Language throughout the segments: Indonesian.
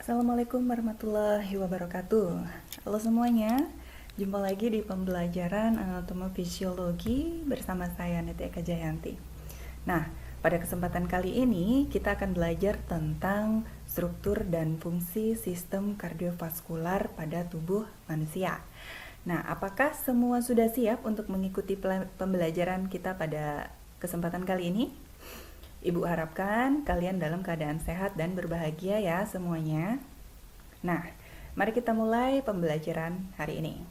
Assalamualaikum warahmatullahi wabarakatuh. Halo semuanya, jumpa lagi di pembelajaran anatomi fisiologi bersama saya Niti Eka Jayanti. Nah, pada kesempatan kali ini kita akan belajar tentang struktur dan fungsi sistem kardiovaskular pada tubuh manusia. Nah, apakah semua sudah siap untuk mengikuti pembelajaran kita pada kesempatan kali ini? Ibu harapkan kalian dalam keadaan sehat dan berbahagia ya semuanya. Nah, mari kita mulai pembelajaran hari ini.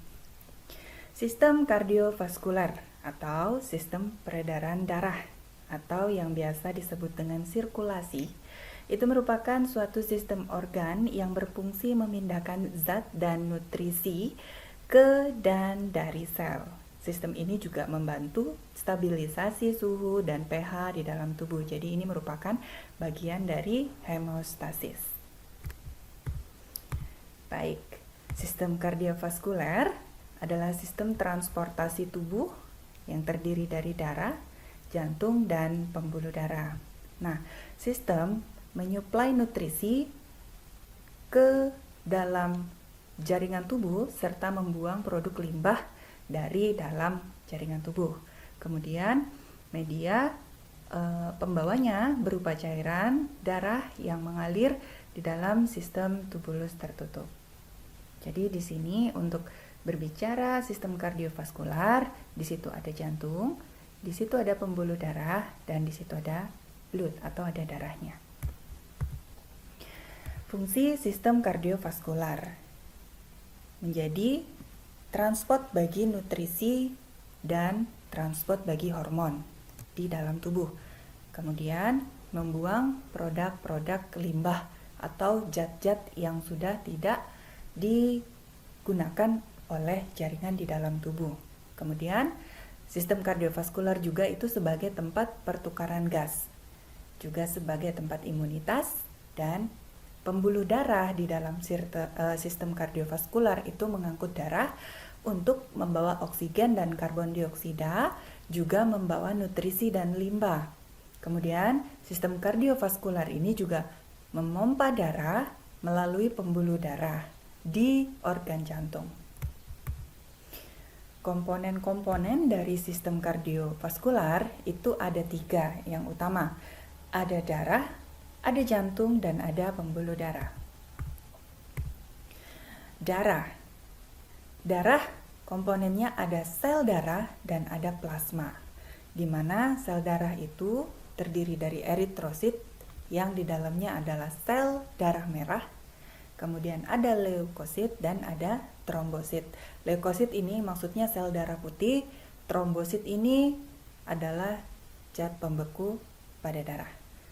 Sistem kardiovaskular atau sistem peredaran darah atau yang biasa disebut dengan sirkulasi itu merupakan suatu sistem organ yang berfungsi memindahkan zat dan nutrisi ke dan dari sel. Sistem ini juga membantu stabilisasi suhu dan pH di dalam tubuh. Jadi ini merupakan bagian dari hemostasis. Baik, sistem kardiovaskuler adalah sistem transportasi tubuh yang terdiri dari darah, jantung, dan pembuluh darah. Nah, sistem menyuplai nutrisi ke dalam jaringan tubuh serta membuang produk limbah dari dalam jaringan tubuh. Kemudian media pembawanya berupa cairan darah yang mengalir di dalam sistem tubulus tertutup. Jadi di sini untuk berbicara sistem kardiovaskular, di situ ada jantung, di situ ada pembuluh darah, dan di situ ada blood atau ada darahnya. Fungsi sistem kardiovaskular menjadi transport bagi nutrisi dan transport bagi hormon di dalam tubuh. Kemudian membuang produk-produk limbah atau zat-zat yang sudah tidak digunakan oleh jaringan di dalam tubuh. Kemudian sistem kardiovaskular juga itu sebagai tempat pertukaran gas, juga sebagai tempat imunitas, dan pembuluh darah di dalam sistem kardiovaskular itu mengangkut darah untuk membawa oksigen dan karbon dioksida, juga membawa nutrisi dan limbah. Kemudian sistem kardiovaskular ini juga memompa darah melalui pembuluh darah di organ jantung. Komponen-komponen dari sistem kardiovaskular itu ada 3 yang utama. Ada darah, ada jantung, dan ada pembuluh darah. Darah komponennya ada sel darah dan ada plasma, di mana sel darah itu terdiri dari eritrosit yang di dalamnya adalah sel darah merah, kemudian ada leukosit dan ada trombosit. Leukosit ini maksudnya sel darah putih, trombosit ini adalah zat pembeku pada darah.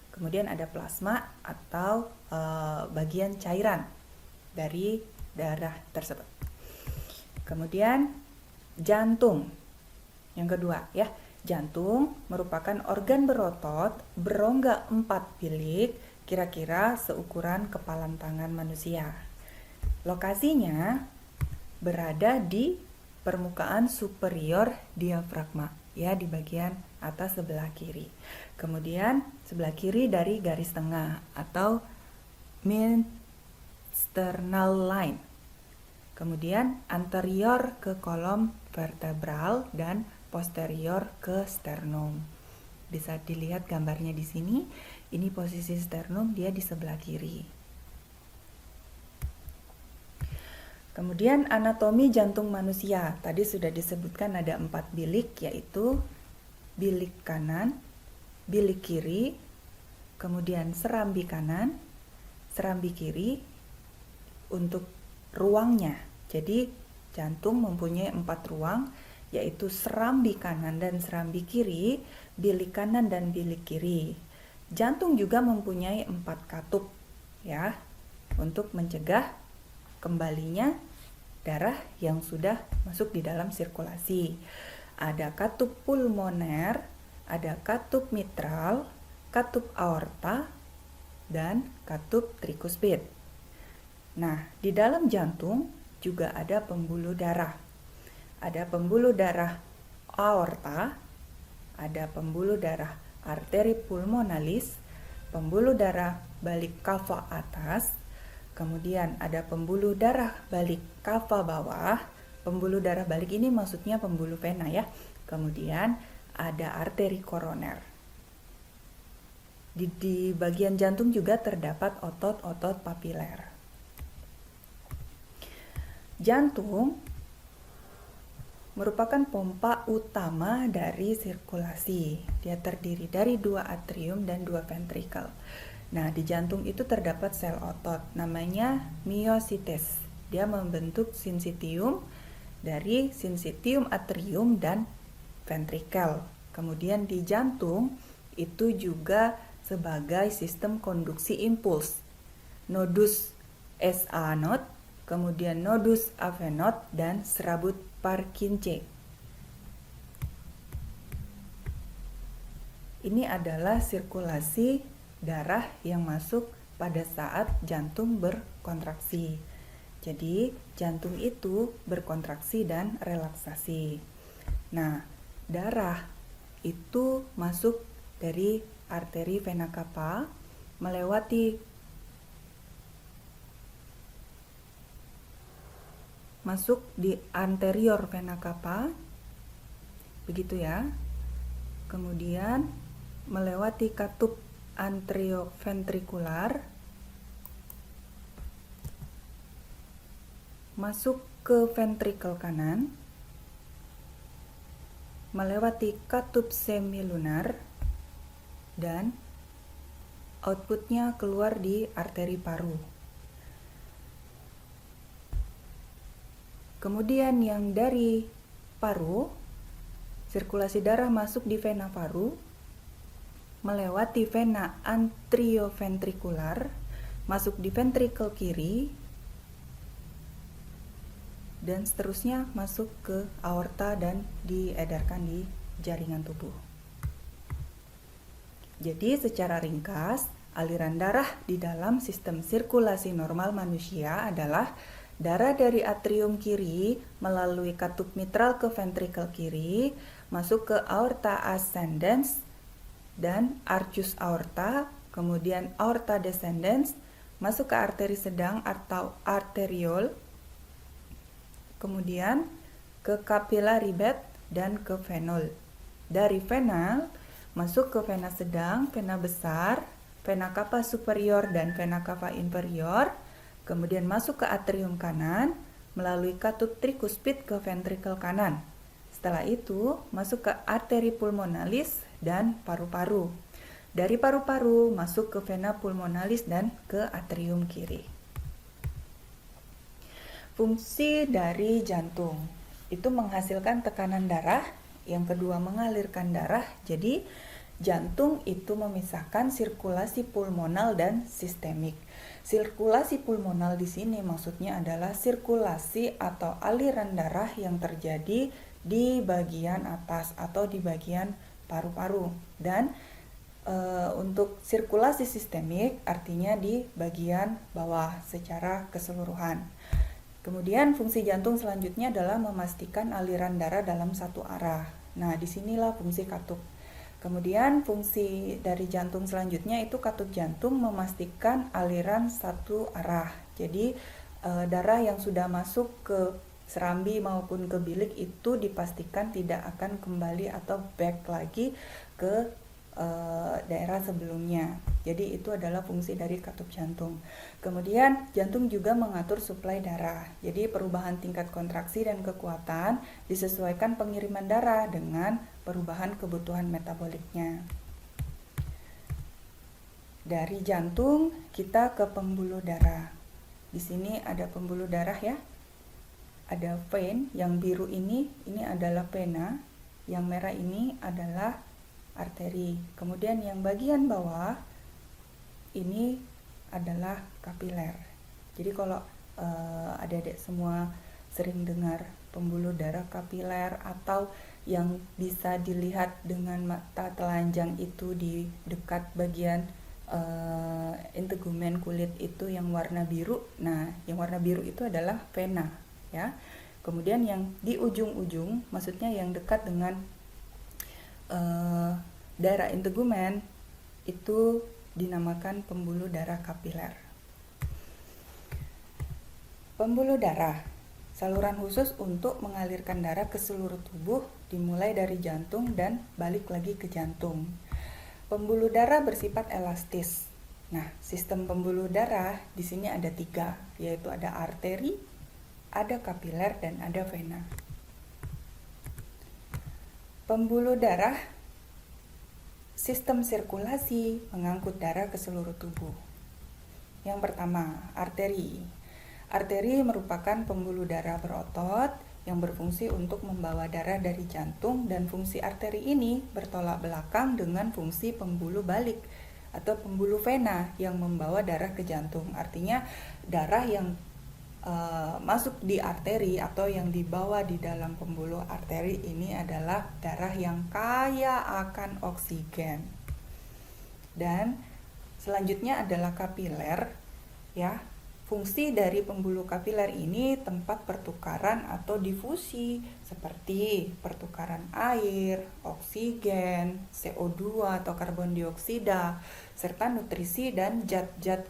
Kemudian ada plasma atau bagian cairan dari darah tersebut. Kemudian jantung. Yang kedua ya, jantung merupakan organ berotot berongga 4 bilik kira-kira seukuran kepalan tangan manusia. Lokasinya berada di permukaan superior diafragma, ya, di bagian atas sebelah kiri. Kemudian sebelah kiri dari garis tengah atau mid-sternal line. Kemudian anterior ke kolom vertebral dan posterior ke sternum. Bisa dilihat gambarnya di sini. Ini posisi sternum, dia di sebelah kiri. Kemudian anatomi jantung manusia. Tadi sudah disebutkan ada 4 bilik, yaitu bilik kanan, bilik kiri, kemudian serambi kanan, serambi kiri untuk ruangnya. Jadi jantung mempunyai 4 ruang, yaitu serambi kanan dan serambi kiri, bilik kanan dan bilik kiri. Jantung juga mempunyai 4 katup, ya, untuk mencegah kembalinya darah yang sudah masuk di dalam sirkulasi. Ada katup pulmoner, ada katup mitral, katup aorta, dan katup tricuspid. Nah, di dalam jantung juga ada pembuluh darah. Ada pembuluh darah aorta, ada pembuluh darah arteri pulmonalis, pembuluh darah balik kava atas, Kemudian ada pembuluh darah balik kava bawah. Pembuluh darah balik ini maksudnya pembuluh vena ya. Kemudian ada arteri koroner. Di bagian jantung juga terdapat otot-otot papiler. Jantung merupakan pompa utama dari sirkulasi. Dia terdiri dari 2 atrium dan 2 ventrikel. Nah, di jantung itu terdapat sel otot, namanya miosites. Dia membentuk sinsitium dari sinsitium atrium dan ventrikel. Kemudian di jantung itu juga sebagai sistem konduksi impuls. Nodus SA node, kemudian nodus avenot dan serabut Purkinje. Ini adalah sirkulasi darah yang masuk pada saat jantung berkontraksi. Jadi, jantung itu berkontraksi dan relaksasi. Nah, darah itu masuk dari arteri vena cava melewati masuk di anterior vena cava, begitu ya. Kemudian melewati katup anterioventrikular, masuk ke ventrikel kanan, melewati katup semilunar, dan outputnya keluar di arteri paru. Kemudian yang dari paru, sirkulasi darah masuk di vena paru, melewati vena anterioventrikular, masuk di ventrikel kiri, dan seterusnya masuk ke aorta dan diedarkan di jaringan tubuh. Jadi secara ringkas, aliran darah di dalam sistem sirkulasi normal manusia adalah darah dari atrium kiri melalui katup mitral ke ventrikel kiri, masuk ke aorta ascendens dan arcus aorta, kemudian aorta descendens, masuk ke arteri sedang atau arteriol, kemudian ke capillary bed dan ke venule. Dari venal masuk ke vena sedang, vena besar, vena cava superior dan vena cava inferior, kemudian masuk ke atrium kanan melalui katup trikuspid ke ventrikel kanan. Setelah itu masuk ke arteri pulmonalis dan paru-paru. Dari paru-paru masuk ke vena pulmonalis dan ke atrium kiri. Fungsi dari jantung itu menghasilkan tekanan darah, yang kedua mengalirkan darah. Jadi jantung itu memisahkan sirkulasi pulmonal dan sistemik. Sirkulasi pulmonal di sini maksudnya adalah sirkulasi atau aliran darah yang terjadi di bagian atas atau di bagian paru-paru, dan untuk sirkulasi sistemik artinya di bagian bawah secara keseluruhan. Kemudian fungsi jantung selanjutnya adalah memastikan aliran darah dalam satu arah. Nah, disinilah fungsi katup. Kemudian fungsi dari jantung selanjutnya itu katup jantung memastikan aliran satu arah. Jadi darah yang sudah masuk ke serambi maupun ke bilik itu dipastikan tidak akan kembali atau back lagi ke daerah sebelumnya. Jadi itu adalah fungsi dari katup jantung. Kemudian jantung juga mengatur suplai darah. Jadi perubahan tingkat kontraksi dan kekuatan disesuaikan pengiriman darah dengan perubahan kebutuhan metaboliknya. Dari jantung kita ke pembuluh darah. Di sini ada pembuluh darah ya. Ada vein, yang biru ini adalah vena, yang merah ini adalah arteri. Kemudian yang bagian bawah ini adalah kapiler. Jadi kalau adik-adik semua sering dengar pembuluh darah kapiler atau yang bisa dilihat dengan mata telanjang itu di dekat bagian integumen kulit itu yang warna biru. Nah, yang warna biru itu adalah vena ya. Kemudian yang di ujung-ujung, maksudnya yang dekat dengan daerah integumen itu dinamakan pembuluh darah kapiler. Pembuluh darah, saluran khusus untuk mengalirkan darah ke seluruh tubuh, dimulai dari jantung dan balik lagi ke jantung. Pembuluh darah bersifat elastis. Nah, sistem pembuluh darah di sini ada 3, yaitu ada arteri, ada kapiler, dan ada vena. Pembuluh darah, sistem sirkulasi mengangkut darah ke seluruh tubuh. Yang pertama, arteri. Arteri merupakan pembuluh darah berotot yang berfungsi untuk membawa darah dari jantung, dan fungsi arteri ini bertolak belakang dengan fungsi pembuluh balik atau pembuluh vena yang membawa darah ke jantung. Artinya darah yang masuk di arteri atau yang dibawa di dalam pembuluh arteri ini adalah darah yang kaya akan oksigen. Dan selanjutnya adalah kapiler, ya. Fungsi dari pembuluh kapiler ini tempat pertukaran atau difusi seperti pertukaran air, oksigen, CO2 atau karbon dioksida, serta nutrisi dan zat-zat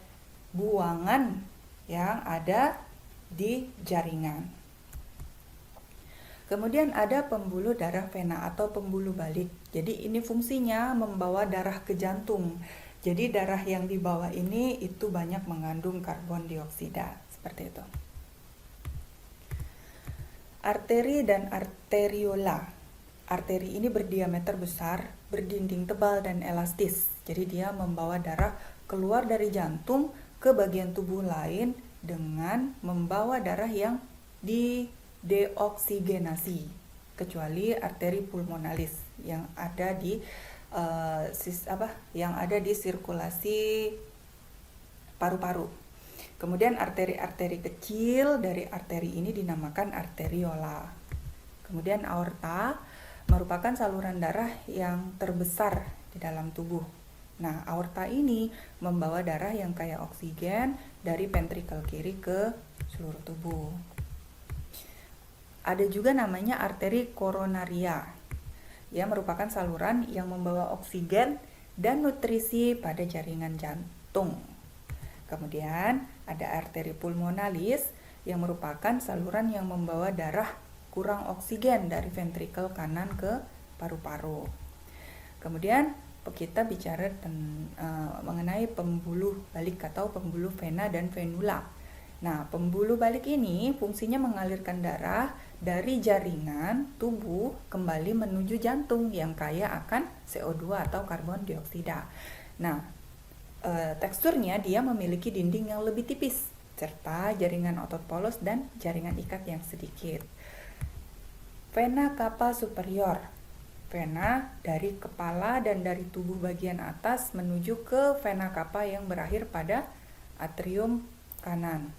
buangan yang ada di jaringan. Kemudian ada pembuluh darah vena atau pembuluh balik. Jadi ini fungsinya membawa darah ke jantung. Jadi darah yang dibawa ini itu banyak mengandung karbon dioksida, seperti itu. Arteri dan arteriola. Arteri ini berdiameter besar, berdinding tebal dan elastis. Jadi dia membawa darah keluar dari jantung ke bagian tubuh lain dengan membawa darah yang dideoksigenasi, kecuali arteri pulmonalis yang ada di sirkulasi paru-paru. Kemudian arteri-arteri kecil dari arteri ini dinamakan arteriola. Kemudian aorta merupakan saluran darah yang terbesar di dalam tubuh. Nah, aorta ini membawa darah yang kaya oksigen dari ventrikel kiri ke seluruh tubuh. Ada juga namanya arteri koronaria. Ya, merupakan saluran yang membawa oksigen dan nutrisi pada jaringan jantung. Kemudian ada arteri pulmonalis yang merupakan saluran yang membawa darah kurang oksigen dari ventrikel kanan ke paru-paru. Kemudian kita bicara mengenai pembuluh balik atau pembuluh vena dan venula. Nah, pembuluh balik ini fungsinya mengalirkan darah dari jaringan tubuh kembali menuju jantung yang kaya akan CO2 atau karbon dioksida. Nah, teksturnya dia memiliki dinding yang lebih tipis serta jaringan otot polos dan jaringan ikat yang sedikit. Vena cava superior. Vena dari kepala dan dari tubuh bagian atas menuju ke vena cava yang berakhir pada atrium kanan.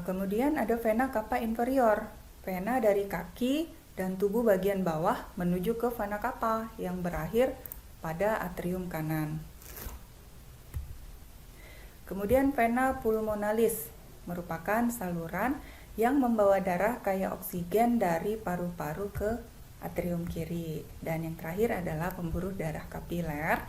Kemudian ada vena cava inferior, vena dari kaki dan tubuh bagian bawah menuju ke vena cava yang berakhir pada atrium kanan. Kemudian vena pulmonalis merupakan saluran yang membawa darah kaya oksigen dari paru-paru ke atrium kiri. Dan yang terakhir adalah pembuluh darah kapiler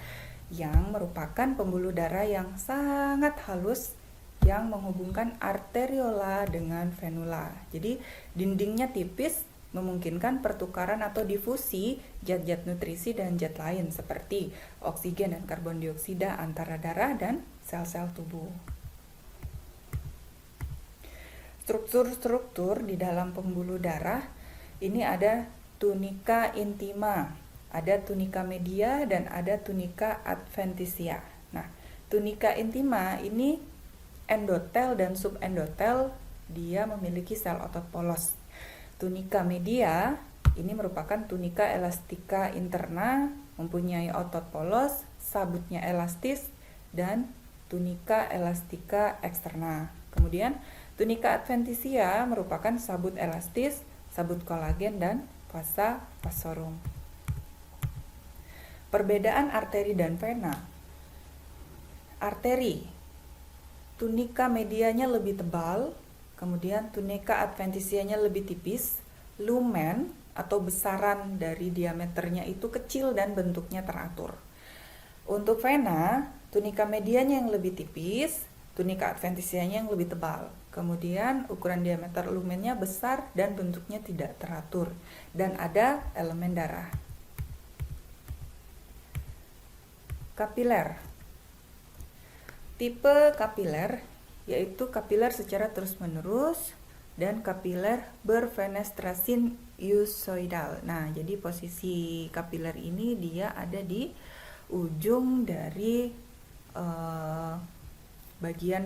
yang merupakan pembuluh darah yang sangat halus yang menghubungkan arteriola dengan venula. Jadi dindingnya tipis, memungkinkan pertukaran atau difusi zat-zat nutrisi dan zat lain seperti oksigen dan karbon dioksida antara darah dan sel-sel tubuh. Struktur-struktur di dalam pembuluh darah ini ada tunica intima, ada tunica media, dan ada tunica adventitia. Nah, tunica intima ini endotel dan subendotel, dia memiliki sel otot polos. Tunica media ini merupakan tunica elastica interna, mempunyai otot polos, sabutnya elastis, dan tunica elastica externa. Kemudian tunica adventitia merupakan sabut elastis, sabut kolagen, dan vasa vasorum. Perbedaan arteri dan vena. Arteri, tunica medianya lebih tebal, kemudian tunica adventitianya lebih tipis, lumen atau besaran dari diameternya itu kecil dan bentuknya teratur. Untuk vena, tunica medianya yang lebih tipis, tunika adventisianya yang lebih tebal. Kemudian ukuran diameter lumennya besar dan bentuknya tidak teratur. Dan ada elemen darah. Kapiler. Tipe kapiler yaitu kapiler secara terus-menerus dan kapiler berfenestrasi sinusoidal. Nah, jadi posisi kapiler ini dia ada di ujung dari bagian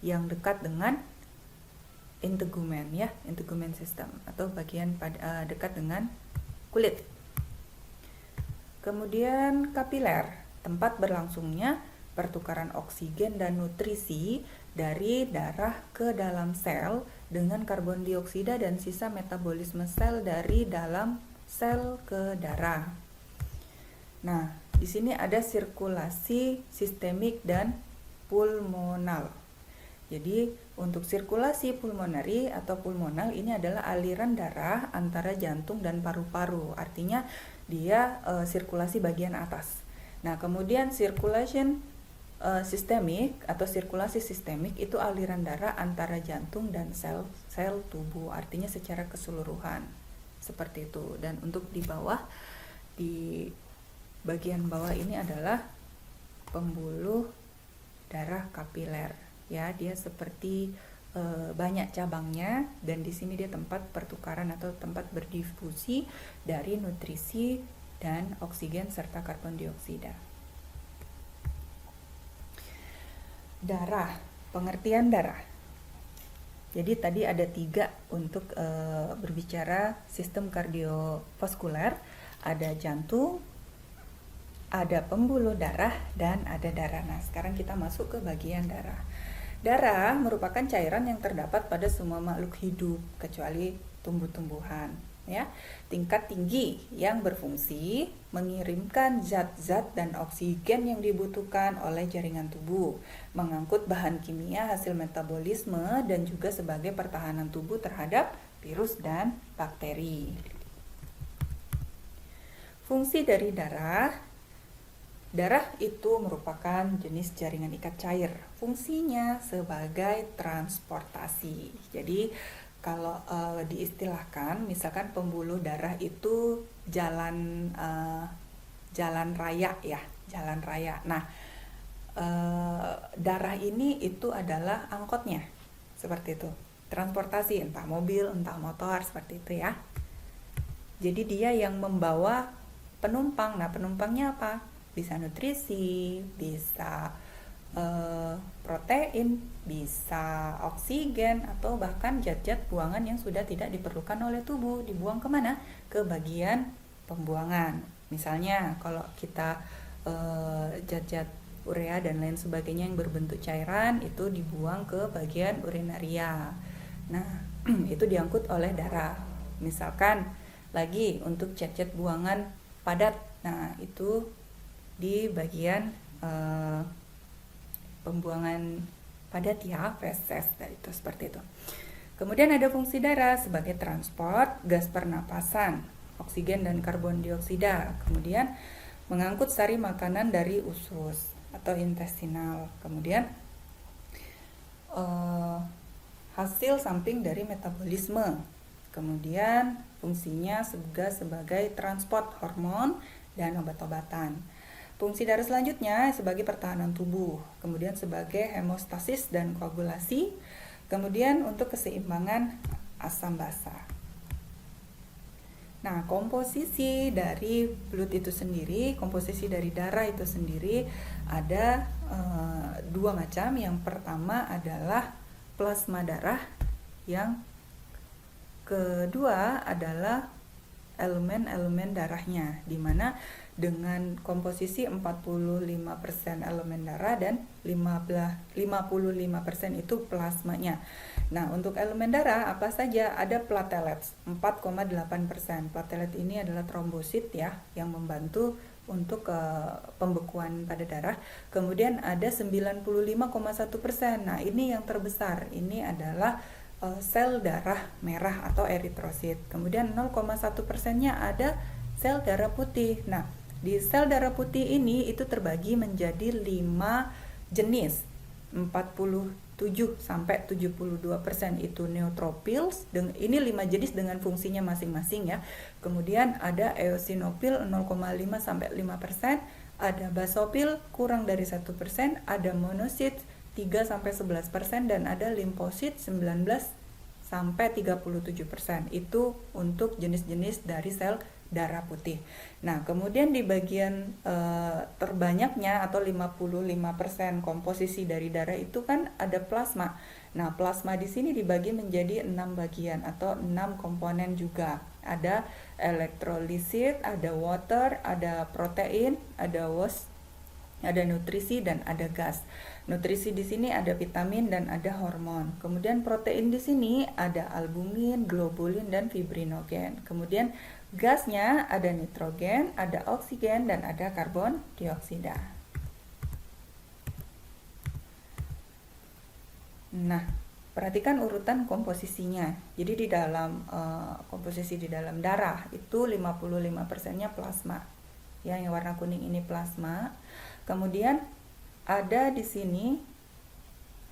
yang dekat dengan integumen ya, integumen sistem atau bagian dekat dengan kulit. Kemudian kapiler, tempat berlangsungnya pertukaran oksigen dan nutrisi dari darah ke dalam sel dengan karbon dioksida dan sisa metabolisme sel dari dalam sel ke darah. Nah, di sini ada sirkulasi sistemik dan pulmonal. Jadi, untuk sirkulasi pulmonari atau pulmonal ini adalah aliran darah antara jantung dan paru-paru. Artinya dia sirkulasi bagian atas. Nah, kemudian circulation sistemik atau sirkulasi sistemik itu aliran darah antara jantung dan sel tubuh, artinya secara keseluruhan seperti itu. Dan untuk di bawah, di bagian bawah ini adalah pembuluh darah kapiler ya, dia seperti banyak cabangnya, dan di sini dia tempat pertukaran atau tempat berdifusi dari nutrisi dan oksigen serta karbon dioksida. Darah, pengertian darah. Jadi tadi ada 3 untuk berbicara sistem kardiovaskuler, ada jantung, ada pembuluh darah, dan ada darah. Nah, sekarang kita masuk ke bagian darah. Darah merupakan cairan yang terdapat pada semua makhluk hidup kecuali tumbuh-tumbuhan. Ya, tingkat tinggi yang berfungsi mengirimkan zat-zat dan oksigen yang dibutuhkan oleh jaringan tubuh, mengangkut bahan kimia hasil metabolisme, dan juga sebagai pertahanan tubuh terhadap virus dan bakteri. Fungsi dari darah. Darah itu merupakan jenis jaringan ikat cair. Fungsinya sebagai transportasi. Jadi kalau diistilahkan, misalkan pembuluh darah itu jalan raya ya, jalan raya. Nah, darah ini itu adalah angkotnya, seperti itu. Transportasi, entah mobil, entah motor, seperti itu ya. Jadi dia yang membawa penumpang. Nah, penumpangnya apa? Bisa nutrisi, bisa protein, bisa oksigen, atau bahkan zat-zat buangan yang sudah tidak diperlukan oleh tubuh. Dibuang kemana? Ke bagian pembuangan. Misalnya kalau kita zat-zat urea dan lain sebagainya yang berbentuk cairan itu dibuang ke bagian urinaria. Nah, itu diangkut oleh darah. Misalkan lagi untuk zat-zat buangan padat, nah itu di bagian pembuangan padat ya, feses, itu seperti itu. Kemudian ada fungsi darah sebagai transport gas pernapasan, oksigen dan karbon dioksida. Kemudian mengangkut sari makanan dari usus atau intestinal. Kemudian hasil samping dari metabolisme. Kemudian fungsinya juga sebagai transport hormon dan obat-obatan. Fungsi darah selanjutnya sebagai pertahanan tubuh, kemudian sebagai hemostasis dan koagulasi, kemudian untuk keseimbangan asam basa. Nah, komposisi dari fluid itu sendiri, komposisi dari darah itu sendiri ada 2 macam. Yang pertama adalah plasma darah, yang kedua adalah elemen-elemen darahnya, di mana dengan komposisi 45% elemen darah dan 55% itu plasmanya. Nah, untuk elemen darah apa saja? Ada platelet 4,8%. Platelet ini adalah trombosit ya, yang membantu untuk pembekuan pada darah. Kemudian ada 95,1%. Nah, ini yang terbesar. Ini adalah sel darah merah atau eritrosit. Kemudian 0,1%-nya ada sel darah putih. Nah, di sel darah putih ini itu terbagi menjadi 5 jenis. 47 sampai 72% itu neutrophils. Ini 5 jenis dengan fungsinya masing-masing ya. Kemudian ada eosinofil 0,5 sampai 5%, ada basophil kurang dari 1%, ada monosit 3 sampai 11%, dan ada limfosit 19 sampai 37%. Itu untuk jenis-jenis dari sel darah putih. Nah, kemudian di bagian terbanyaknya atau 55% komposisi dari darah itu kan ada plasma. Nah, plasma di sini dibagi menjadi 6 bagian atau 6 komponen juga. Ada elektrolisit, ada water, ada protein, ada waste, ada nutrisi, dan ada gas. Nutrisi di sini ada vitamin dan ada hormon. Kemudian protein di sini ada albumin, globulin, dan fibrinogen. Kemudian gasnya ada nitrogen, ada oksigen, dan ada karbon dioksida. Nah, perhatikan urutan komposisinya. Jadi di dalam komposisi di dalam darah itu 55%-nya plasma. Ya, yang warna kuning ini plasma. Kemudian ada di sini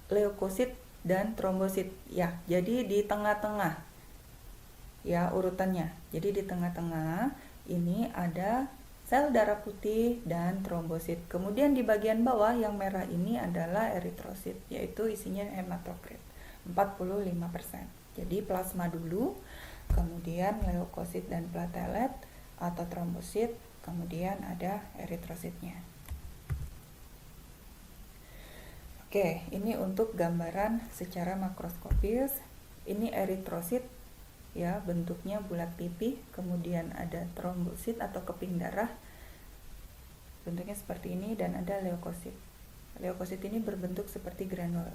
leukosit dan trombosit. Ya, jadi di tengah-tengah ya urutannya. Jadi di tengah-tengah ini ada sel darah putih dan trombosit. Kemudian di bagian bawah yang merah ini adalah eritrosit, yaitu isinya hematokrit 45%. Jadi plasma dulu, kemudian leukosit dan platelet atau trombosit, kemudian ada eritrositnya. Oke, ini untuk gambaran secara makroskopis. Ini eritrosit ya, bentuknya bulat pipih, kemudian ada trombosit atau keping darah bentuknya seperti ini, dan ada leukosit. Leukosit ini berbentuk seperti granul.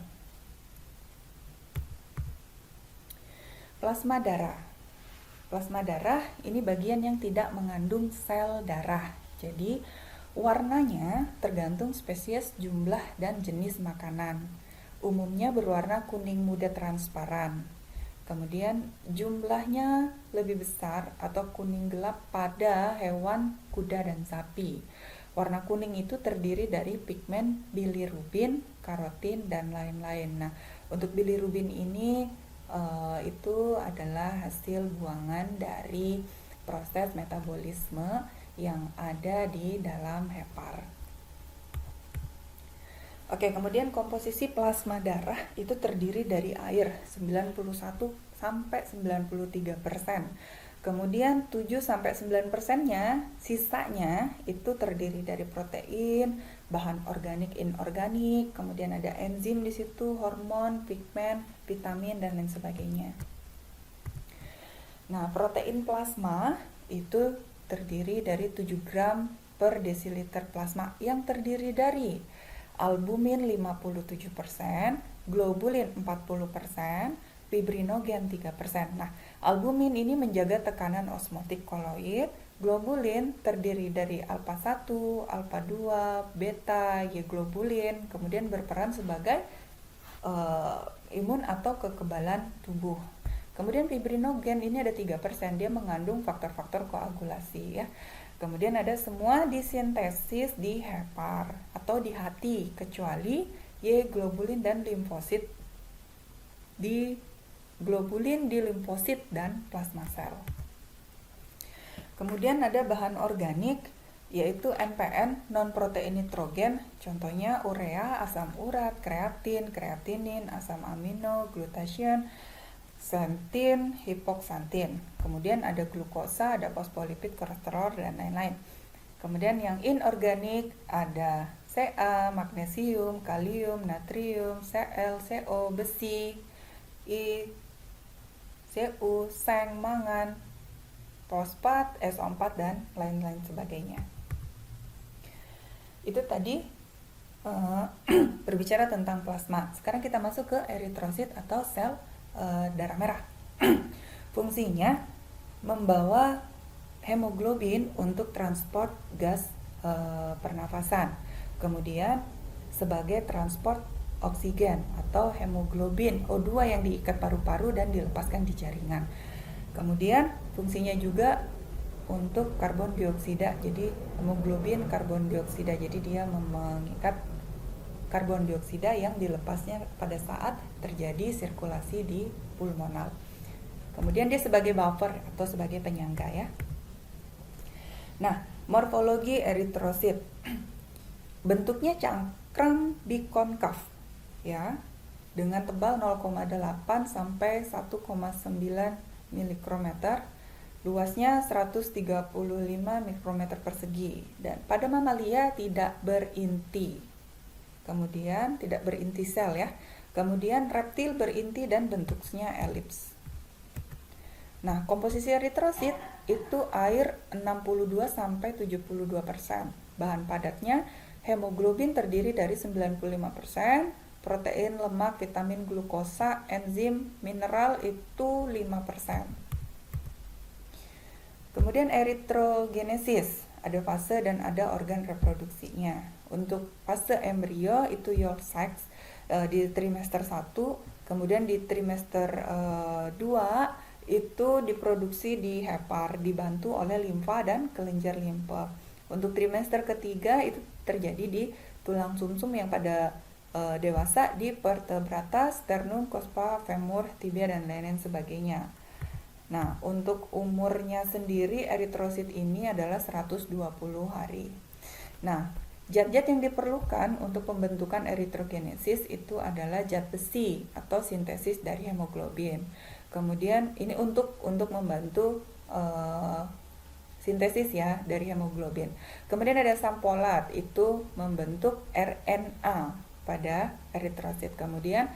Plasma darah. Plasma darah ini bagian yang tidak mengandung sel darah. Jadi warnanya tergantung spesies, jumlah, dan jenis makanan. Umumnya berwarna kuning muda transparan. Kemudian jumlahnya lebih besar atau kuning gelap pada hewan, kuda, dan sapi. Warna kuning itu terdiri dari pigmen bilirubin, karotin, dan lain-lain. Nah, untuk bilirubin ini itu adalah hasil buangan dari proses metabolisme yang ada di dalam hepar. Oke, kemudian komposisi plasma darah itu terdiri dari air 91 sampai 93%. Kemudian 7 sampai 9%-nya sisanya itu terdiri dari protein, bahan organik, inorganik, kemudian ada enzim di situ, hormon, pigmen, vitamin, dan lain sebagainya. Nah, protein plasma itu terdiri dari 7 gram per desiliter plasma yang terdiri dari albumin 57%, globulin 40%, fibrinogen 3%. Nah, albumin ini menjaga tekanan osmotik koloid, globulin terdiri dari alfa 1, alfa 2, beta, Y globulin, kemudian berperan sebagai imun atau kekebalan tubuh. Kemudian fibrinogen ini ada 3%, dia mengandung faktor-faktor koagulasi ya. Kemudian ada semua disintesis di hepar atau di hati, kecuali Y globulin dan limfosit. Di globulin di limfosit dan plasma sel. Kemudian ada bahan organik yaitu NPN, non-protein nitrogen, contohnya urea, asam urat, kreatin, kreatinin, asam amino, glutathione, xanthin, hipoksantin. Kemudian ada glukosa, ada fosfolipid, kolesterol, dan lain-lain. Kemudian yang inorganik ada Ca, magnesium, kalium, natrium, Cl, Co, besi, I, Cu, seng, mangan, fosfat, SO4, dan lain-lain sebagainya. Itu tadi berbicara tentang plasma. Sekarang kita masuk ke eritrosit atau sel darah merah. Fungsinya membawa hemoglobin untuk transport gas pernafasan, kemudian sebagai transport oksigen atau hemoglobin O2 yang diikat paru-paru dan dilepaskan di jaringan. Kemudian fungsinya juga untuk karbon dioksida, jadi hemoglobin karbon dioksida, jadi dia mengikat karbon dioksida yang dilepasnya pada saat terjadi sirkulasi di pulmonal. Kemudian dia sebagai buffer atau sebagai penyangga ya. Nah, morfologi eritrosit. Bentuknya cangkram bikonkav ya, dengan tebal 0,8 sampai 1,9 mikrometer, luasnya 135 mikrometer persegi, dan pada mamalia tidak berinti. Kemudian tidak berinti sel ya. Kemudian reptil berinti dan bentuknya elips. Nah, komposisi eritrosit itu air 62 sampai 72%. Bahan padatnya hemoglobin terdiri dari 95%, protein, lemak, vitamin, glukosa, enzim, mineral itu 5%. Kemudian eritrogenesis, ada fase dan ada organ reproduksinya. Untuk fase embrio itu yolk sacs di trimester 1, kemudian di trimester 2 itu diproduksi di hepar, dibantu oleh limfa dan kelenjar limpa. Untuk trimester ketiga itu terjadi di tulang sumsum yang pada dewasa di vertebrata, sternum, cospa, femur, tibia, dan lain-lain sebagainya. Nah, untuk umurnya sendiri eritrosit ini adalah 120 hari. Nah, zat-zat yang diperlukan untuk pembentukan eritrogenesis itu adalah zat besi atau sintesis dari hemoglobin. Kemudian ini untuk membantu sintesis ya dari hemoglobin. Kemudian ada asam folat, itu membentuk RNA pada eritrosit. Kemudian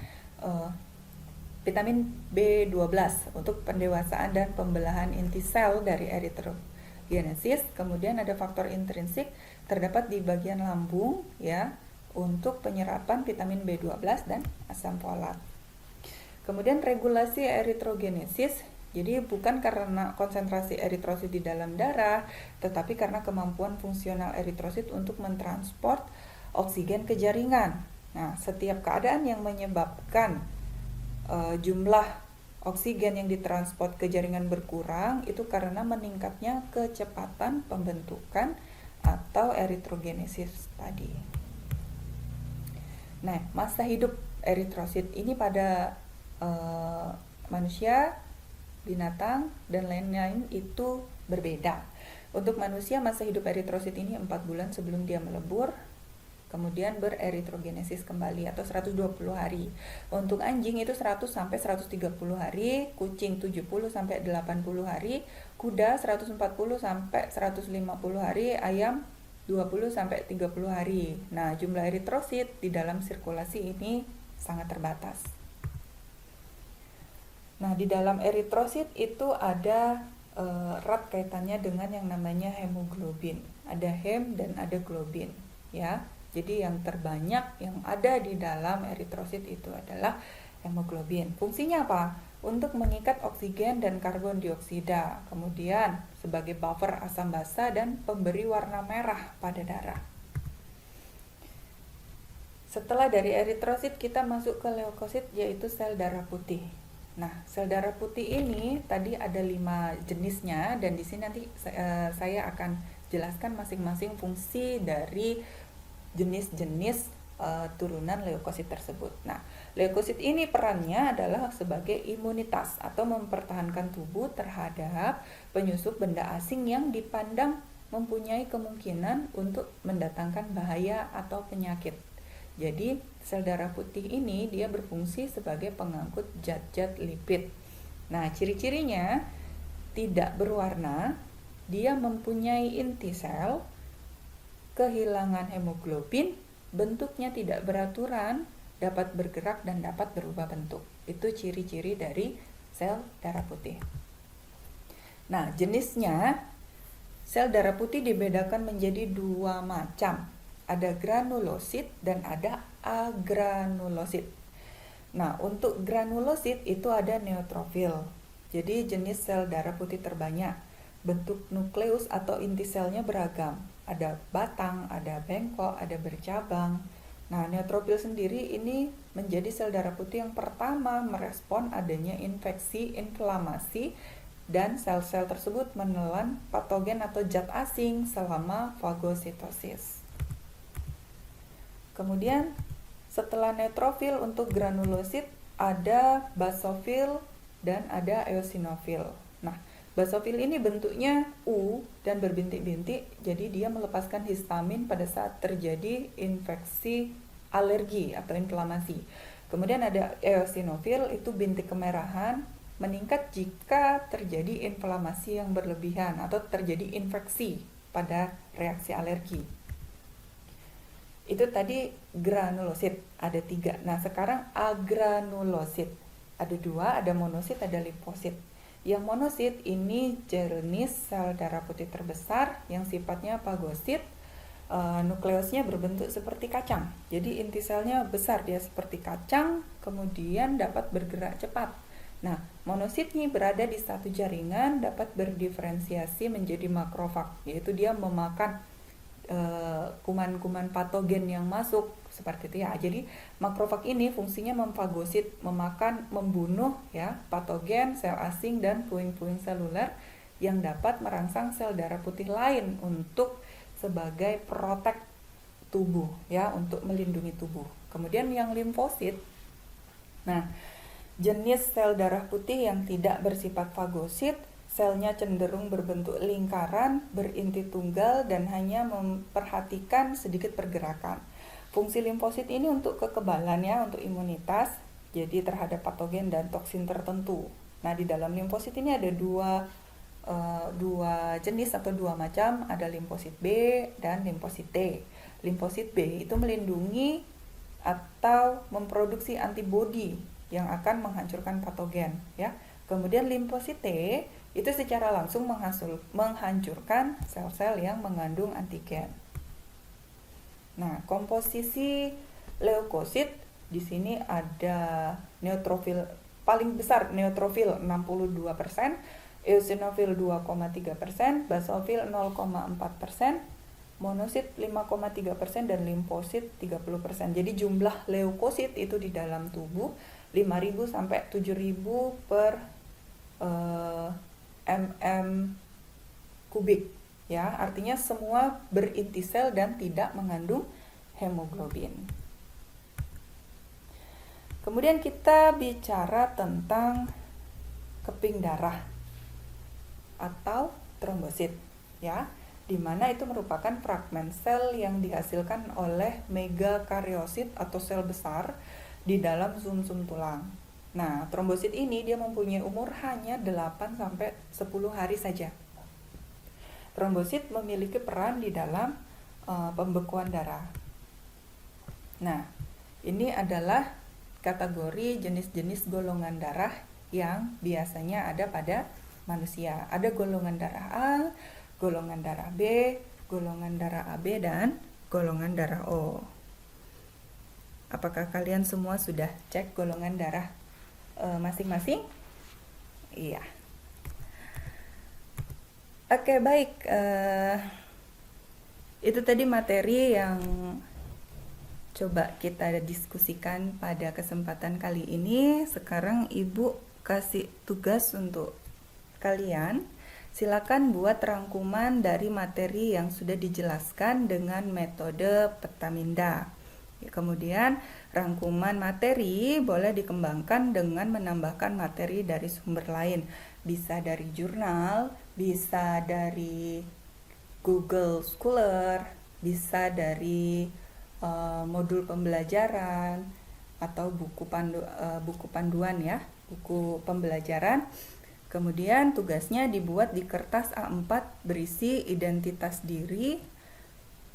vitamin B12 untuk pendewasaan dan pembelahan inti sel dari eritrogenesis. Kemudian ada faktor intrinsik terdapat di bagian lambung ya untuk penyerapan vitamin B12 dan asam folat. Kemudian regulasi eritrogenesis, jadi bukan karena konsentrasi eritrosit di dalam darah, tetapi karena kemampuan fungsional eritrosit untuk mentransport oksigen ke jaringan. Nah, setiap keadaan yang menyebabkan jumlah oksigen yang ditransport ke jaringan berkurang itu karena meningkatnya kecepatan pembentukan atau eritrogenesis tadi. Nah, masa hidup eritrosit ini pada manusia, binatang, dan lain-lain itu berbeda. Untuk manusia masa hidup eritrosit ini 4 bulan sebelum dia melebur, kemudian bereritrogenesis kembali atau 120 hari. Untuk anjing itu 100 sampai 130 hari, kucing 70 sampai 80 hari, kuda 140 sampai 150 hari, ayam 20 sampai 30 hari. Nah, jumlah eritrosit di dalam sirkulasi ini sangat terbatas. Nah, di dalam eritrosit itu ada erat kaitannya dengan yang namanya hemoglobin. Ada hem dan ada globin, ya. Jadi yang terbanyak yang ada di dalam eritrosit itu adalah hemoglobin. Fungsinya apa? Untuk mengikat oksigen dan karbon dioksida. Kemudian sebagai buffer asam basa dan pemberi warna merah pada darah. Setelah dari eritrosit kita masuk ke leukosit, yaitu sel darah putih. Nah, sel darah putih ini tadi ada 5 jenisnya, dan di sini nanti saya akan jelaskan masing-masing fungsi dari jenis-jenis turunan leukosit tersebut. Nah, leukosit ini perannya adalah sebagai imunitas atau mempertahankan tubuh terhadap penyusup benda asing yang dipandang mempunyai kemungkinan untuk mendatangkan bahaya atau penyakit. Jadi, sel darah putih ini dia berfungsi sebagai pengangkut zat-zat lipid. Nah, ciri-cirinya tidak berwarna, dia mempunyai inti sel, kehilangan hemoglobin, bentuknya tidak beraturan, dapat bergerak dan dapat berubah bentuk. Itu ciri-ciri dari sel darah putih. Nah, jenisnya sel darah putih dibedakan menjadi 2 macam. Ada granulosit dan ada agranulosit. Nah, untuk granulosit itu ada neutrofil. Jadi jenis sel darah putih terbanyak. Bentuk nukleus atau inti selnya beragam. Ada batang, ada bengkok, ada bercabang. Nah, neutrofil sendiri ini menjadi sel darah putih yang pertama merespon adanya infeksi, inflamasi, dan sel-sel tersebut menelan patogen atau zat asing selama fagositosis. Kemudian Setelah neutrofil untuk granulosit ada basofil dan ada eosinofil. Nah, basofil ini bentuknya U dan berbintik-bintik, jadi dia melepaskan histamin pada saat terjadi infeksi alergi atau inflamasi. Kemudian ada eosinofil, itu bintik kemerahan, meningkat jika terjadi inflamasi yang berlebihan atau terjadi infeksi pada reaksi alergi. Itu tadi granulosit, ada 3. Nah, sekarang agranulosit. Ada 2, ada monosit, ada limfosit. Yang monosit ini jenis sel darah putih terbesar yang sifatnya fagosit. Nukleusnya berbentuk seperti kacang. Jadi inti selnya besar, dia seperti kacang, kemudian dapat bergerak cepat. Nah, monosit ini berada di satu jaringan, dapat berdiferensiasi menjadi makrofag, yaitu dia memakan kuman-kuman patogen yang masuk seperti itu ya. Jadi makrofag ini fungsinya memfagosit, memakan, membunuh ya patogen, sel asing dan puing-puing seluler yang dapat merangsang sel darah putih lain untuk sebagai protek tubuh ya, untuk melindungi tubuh. Kemudian yang limfosit. Nah, jenis sel darah putih yang tidak bersifat fagosit, selnya cenderung berbentuk lingkaran, berinti tunggal, dan hanya memperhatikan sedikit pergerakan. Fungsi limfosit ini untuk kekebalan ya, untuk imunitas, jadi terhadap patogen dan toksin tertentu. Nah, di dalam limfosit ini ada dua jenis atau 2 macam, ada limfosit B dan limfosit T. Limfosit B itu melindungi atau memproduksi antibodi yang akan menghancurkan patogen ya. Kemudian limfosit T itu secara langsung menghancurkan sel-sel yang mengandung antigen. Nah, komposisi leukosit di sini ada neutrofil paling besar, neutrofil 62%, eosinofil 2,3%, basofil 0,4%, monosit 5,3% dan limfosit 30%. Jadi jumlah leukosit itu di dalam tubuh 5.000 sampai 7.000 per mm kubik ya, artinya semua berinti sel dan tidak mengandung hemoglobin. Kemudian kita bicara tentang keping darah atau trombosit ya, dimana itu merupakan fragmen sel yang dihasilkan oleh megakariosit atau sel besar di dalam sumsum tulang. Nah, trombosit ini dia mempunyai umur hanya 8 sampai 10 hari saja. Trombosit memiliki peran di dalam pembekuan darah. Nah, ini adalah kategori jenis-jenis golongan darah yang biasanya ada pada manusia. Ada golongan darah A, golongan darah B, golongan darah AB, dan golongan darah O. Apakah kalian semua sudah cek golongan darah masing-masing? Iya. Oke, baik. Itu tadi materi yang coba kita diskusikan pada kesempatan kali ini. Sekarang Ibu kasih tugas untuk kalian. Silakan buat rangkuman dari materi yang sudah dijelaskan dengan metode Petaminda. Kemudian rangkuman materi boleh dikembangkan dengan menambahkan materi dari sumber lain. Bisa dari jurnal, bisa dari Google Scholar, bisa dari modul pembelajaran atau buku panduan ya, buku pembelajaran. Kemudian tugasnya dibuat di kertas A4 berisi identitas diri.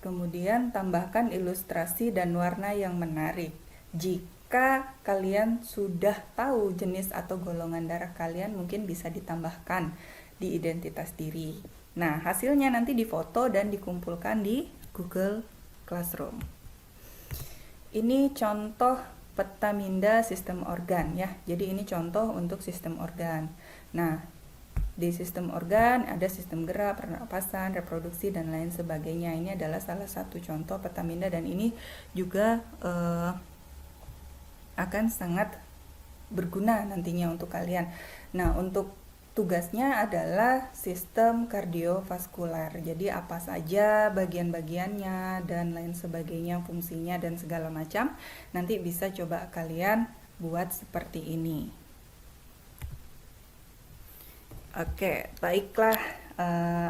Kemudian tambahkan ilustrasi dan warna yang menarik. Jika kalian sudah tahu jenis atau golongan darah kalian, mungkin bisa ditambahkan di identitas diri. Nah, hasilnya nanti difoto dan dikumpulkan di Google Classroom. Ini contoh Petaminda sistem organ ya. Jadi ini contoh untuk sistem organ. Nah, di sistem organ ada sistem gerak, pernapasan, reproduksi, dan lain sebagainya. Ini adalah salah satu contoh Petaminda dan ini juga akan sangat berguna nantinya untuk kalian. Nah, untuk tugasnya adalah sistem kardiovaskular. Jadi apa saja bagian-bagiannya dan lain sebagainya, fungsinya dan segala macam. Nanti bisa coba kalian buat seperti ini. Oke, baiklah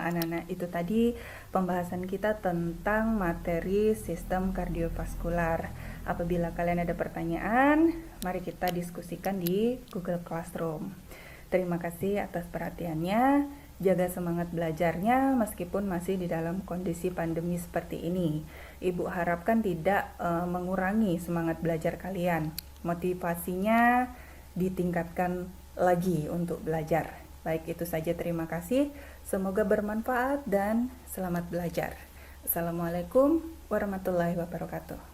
anak-anak, itu tadi pembahasan kita tentang materi sistem kardiovaskular. Apabila kalian ada pertanyaan, mari kita diskusikan di Google Classroom. Terima kasih atas perhatiannya. Jaga semangat belajarnya meskipun masih di dalam kondisi pandemi seperti ini. Ibu harapkan tidak mengurangi semangat belajar kalian. Motivasinya ditingkatkan lagi untuk belajar. Baik, itu saja, terima kasih. Semoga bermanfaat dan selamat belajar. Assalamualaikum warahmatullahi wabarakatuh.